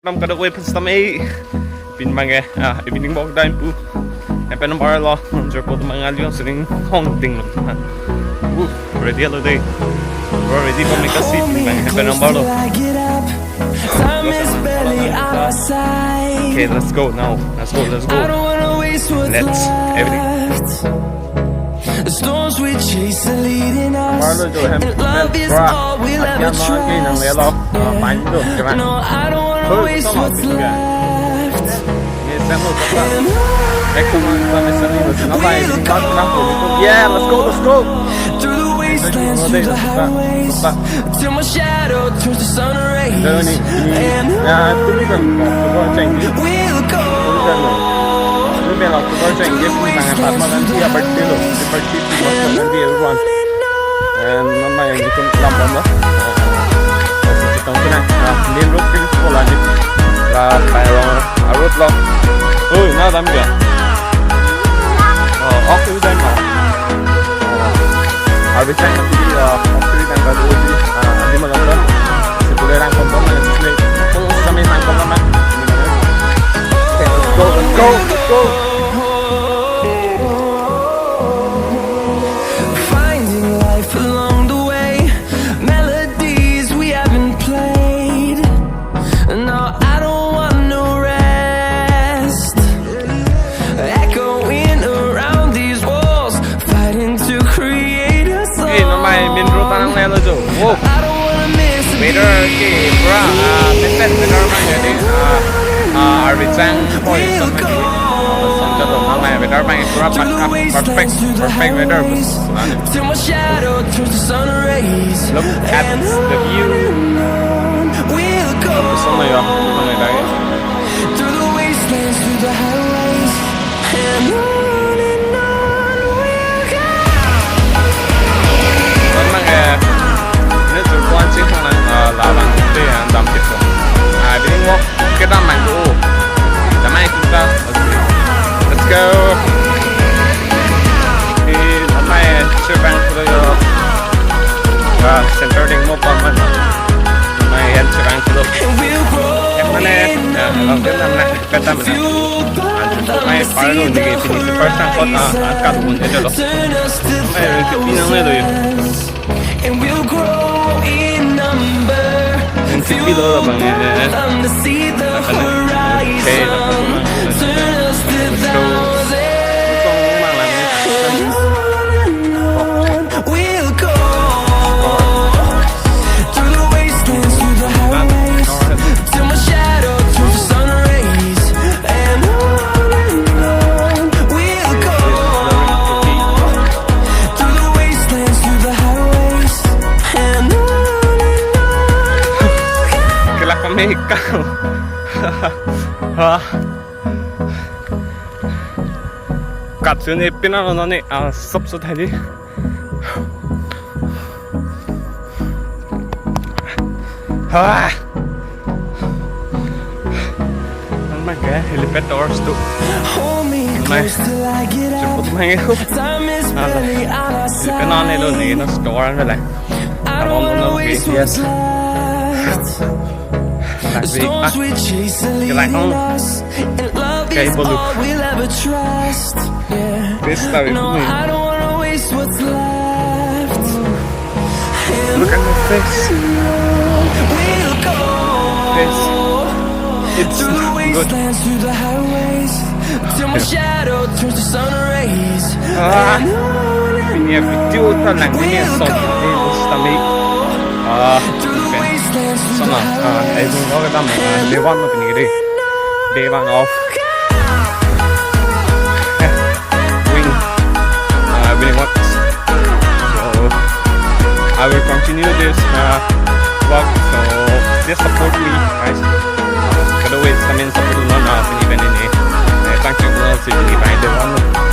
Năm cái đầu Phan Sita pin mange evening walk time pu Lapen lo jer po mga lion sing hong ting lo ready all day we're ready for make a seat mange Lapen lo okay let's go now let's go let's everything The storms we chase are leading us, Marlo jo hem love is all we'll ever trust. No, I don't wanna waste what's left. Yeah, let's go. Through the wastelands, through the highways, till my shadow turns to sun rays. And we'll go. May lot of work and give me my apartment here, but still, everyone. And my little number. Liên rút cái số là gì? Là bài rút lo. Nó làm gì? Ốc cái đây mà. Ở bên trong thì ốc cái đây là đôi đi. Đi mà làm đó. Thì tôi đang không có mà display. Không có mấy thằng không mà. Let's go. Finding life along the way, melodies we haven't played. No, I don't want no rest. Echoing around these walls, fighting to create a song. Hey, nó mày miền rô tăng lên rồi. Wow. I don't wanna miss a Waiter, okay, bro. Listen, waiter, mang cái Arvichang for something. Cho tụi nó mày waiter mang perfect waiter. till my shadow turns to sun rays. Look at the view. We'll go. Xong rồi đấy. Through the wastelands, through the highways, and on we'll go. Nó mang cái nếu tụi con chỉ không là bằng cái đầm thịt rồi. Đi ngó cái đầm mảnh của đầm này chúng ta. Let's go. Thì hôm nay chơi bắn của tôi center đỉnh một con mình. Hôm nay em chơi bắn của tôi. Em này làm cái làm này cái đầm này. Hôm nay phải rồi thì cái first time con cắt một cái đó. Hôm nay cái pin này rồi. And we'll grow in number. Fuel them to see the horizon. Turn us to thousands. We'll go through the wastelands, through the highways, till my shadow turns to sun rays. And on we'll go through the wastelands, through the highways, and on. Cái lạc con mê cao. Cắt xuống này bên nào nó này sắp sốt hay đi. Nó cái helipad doors tụ. Này, chỉ có tụi mày không? Cái non này luôn này nó store nó lại. Nó cái yes. Lại vì cái lại không cái bộ lục cái style của mình. Look at my face. It's good. Mình nghe video ta lặng cái nghe sọt cái stomach. Xong rồi, ấy cũng có cái tâm day one mà mình nghĩ đi. Day one off. Winning what? So I will continue this vlog. So just support me, guys. Kada way sa support mo na even in thank you for watching. Bye.